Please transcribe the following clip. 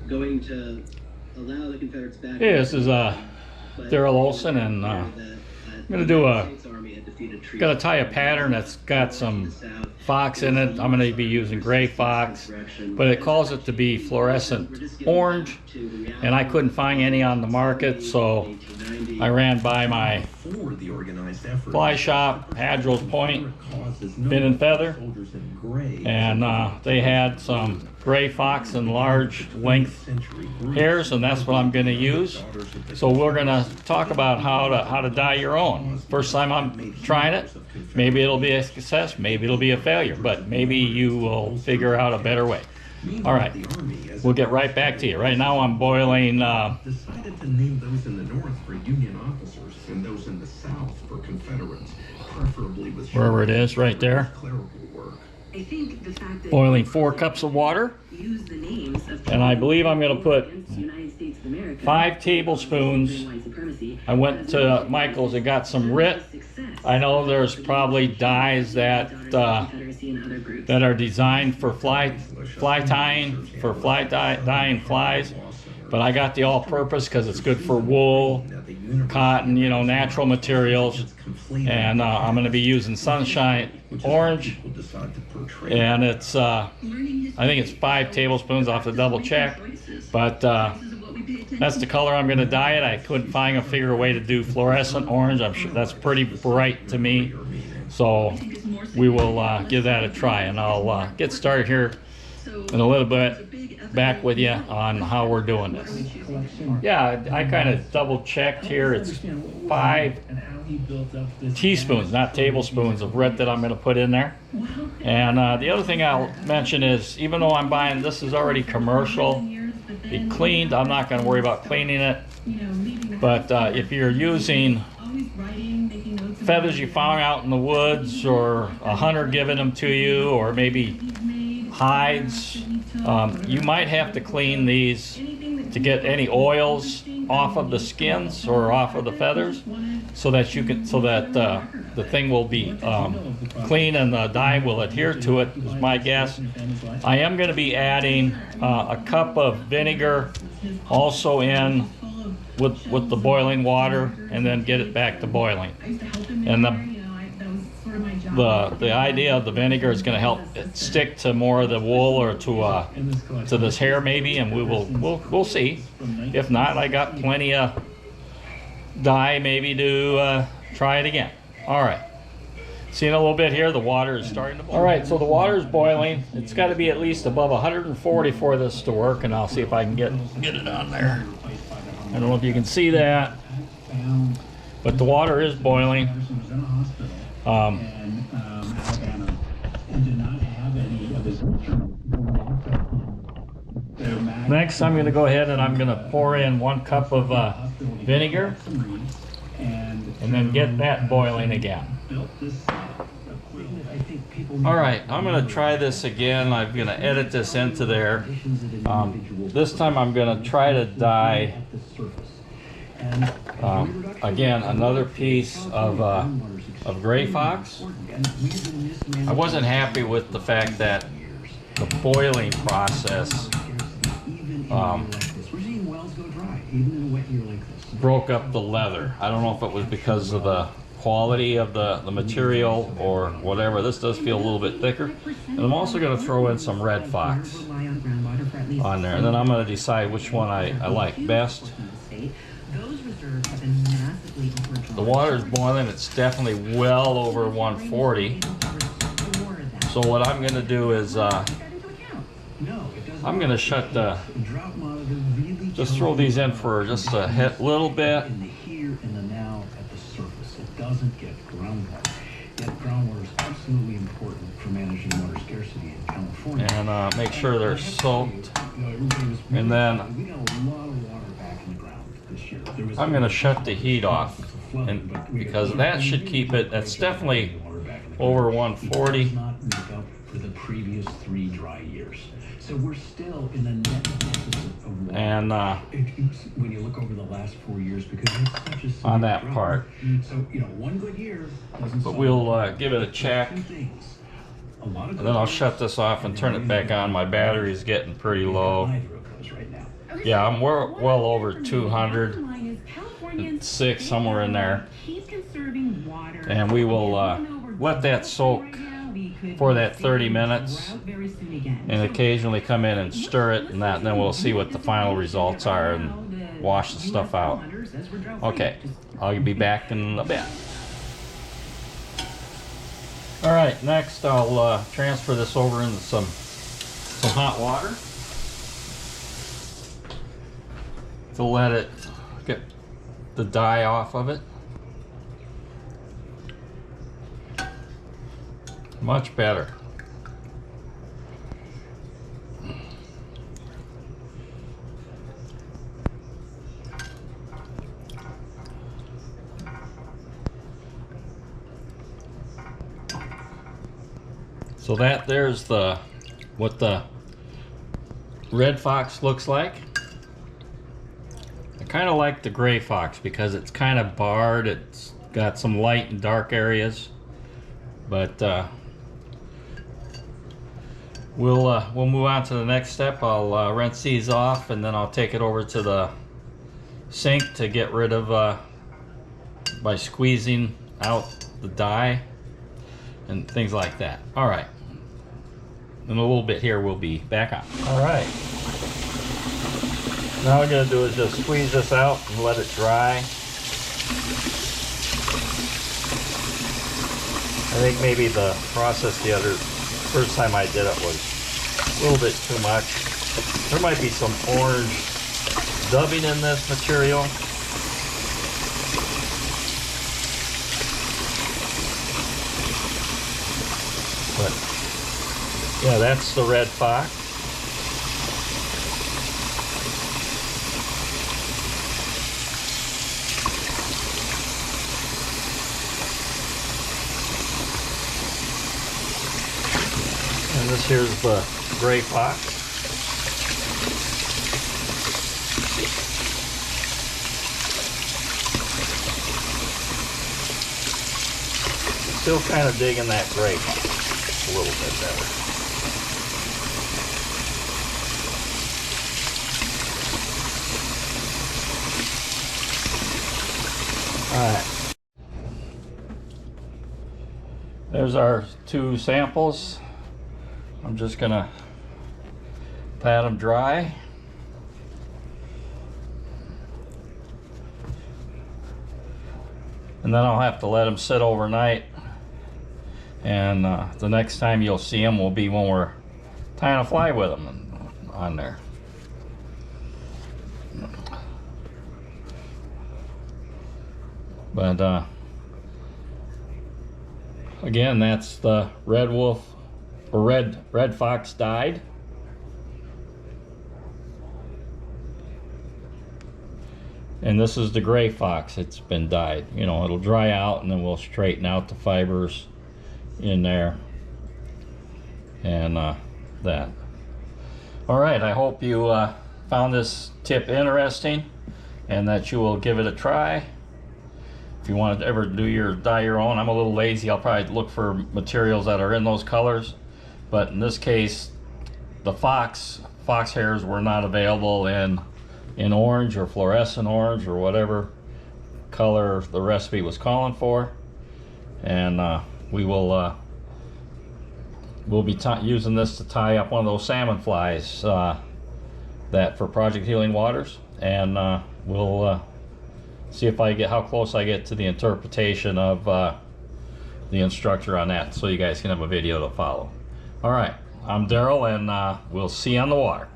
going to allow the Confederates back. Yeah, this is Daryl Olson, and I'm gonna do gonna tie a pattern that's got some fox in it. I'm gonna be using gray fox, but it calls it to be fluorescent orange, and I couldn't find any on the market, so I ran by my fly shop, Hadrill's Point, Fin and Feather, and they had some gray fox and large length hairs, and that's what I'm going to use. So we're going to talk about how to dye your own. First time I'm trying it, maybe it'll be a success, maybe it'll be a failure, but maybe you will figure out a better way. All right, we'll get right back to you. Right now I'm boiling decided to name those in the north for Union officers and those in the south for Confederates, preferably with wherever it is, right there. Clerical work. I think the fact that Boiling 4 cups of water, use the names of and I believe I'm going to put against the United States of America, 5 tablespoons. white supremacy, I went to Michael's and got some RIT. I know there's probably dyes that Confederacy and other groups. that are designed for fly tying, for dyeing flies, but I got the all-purpose because it's good for wool, cotton, you know, natural materials. And I'm going to be using Sunshine Orange, and it's I think it's 5 tablespoons. I'll have to double check, but that's the color I'm going to dye it. I couldn't figure a way to do fluorescent orange. I'm sure that's pretty bright to me, so we will give that a try, and I'll get started here in a little bit, back with you on how we're doing this. Yeah, I kind of double checked here. It's 5 teaspoons, not tablespoons, of RIT that I'm going to put in there. And the other thing I'll mention is, even though I'm buying, this is already commercial, be cleaned. I'm not going to worry about cleaning it. But if you're using feathers you found out in the woods, or a hunter giving them to you, or maybe hides, you might have to clean these to get any oils off of the skins or off of the feathers, so that the thing will be clean and the dye will adhere to it, is my guess. I am going to be adding a cup of vinegar also in with the boiling water, and then get it back to boiling. And the idea of the vinegar is going to help it stick to more of the wool, or to this hair maybe, and we'll see. If not, I got plenty of dye maybe to try it again. All right. See, in a little bit here, the water is starting to boil. All right, so the water is boiling. It's got to be at least above 140 for this to work, and I'll see if I can get it on there. I don't know if you can see that, but the water is boiling. Next, I'm going to go ahead and I'm going to pour in 1 cup of vinegar, and then get that boiling again. All right, I'm going to try this again. I'm going to edit this into there. This time I'm going to try to dye again another piece of gray fox. I wasn't happy with the fact that the boiling process broke up the leather. I don't know if it was because of the quality of the material or whatever. This does feel a little bit thicker. And I'm also going to throw in some red fox on there, and then I'm going to decide which one I like best. The water is boiling. It's definitely well over 140. So what I'm going to do is I'm going to just throw these in for just a little bit. Doesn't get groundwater. Yet groundwater is absolutely important for managing water scarcity in California. And make sure they're soaked. And then We got a lot of water back in the ground this year. I'm going to shut the heat off, and because that should keep it. That's definitely over 140. Not make up for the previous 3 dry years. So we're still in a net deficit of water. And when you look over the last 4 years, because it's such a on that drought. part. So, one good year doesn't But solve we'll give it a check, two things. A lot of and then I'll shut this off and turn it back on. My battery's getting pretty low. Neither of those right now. Yeah, I'm well over 206, somewhere in there. And we will let that soak for that 30 minutes and occasionally come in and stir it, and then we'll see what the final results are and wash the stuff out. Okay, I'll be back in a bit. Alright, next I'll transfer this over into some hot water to let it get the dye off of it. Much better. So there's what the red fox looks like. I kind of like the gray fox because it's kind of barred. It's got some light and dark areas, but we'll move on to the next step. I'll rinse these off, and then I'll take it over to the sink to get rid of by squeezing out the dye and things like that. All right. In a little bit here, we'll be back on. All right. Now what we're going to do is just squeeze this out and let it dry. I think maybe the process first time I did it was a little bit too much. There might be some orange dubbing in this material. But yeah, that's the red fox. And this here's the gray fox. Still kind of digging that gray fox a little bit better. Alright. There's our two samples. I'm just gonna pat them dry. And then I'll have to let them sit overnight. And the next time you'll see them will be when we're tying a fly with them on there. But again, that's the red wolf or red fox dyed. And this is the gray fox. It's been dyed. You know, it'll dry out and then we'll straighten out the fibers in there and that. All right, I hope you found this tip interesting and that you will give it a try. If you want to ever dye your own, I'm a little lazy. I'll probably look for materials that are in those colors, but in this case the fox hairs were not available in orange or fluorescent orange or whatever color the recipe was calling for. And we'll be using this to tie up one of those salmon flies that for Project Healing Waters, and we'll see if how close I get to the interpretation of the instructor on that, so you guys can have a video to follow. All right, I'm Daryl, and we'll see you on the water.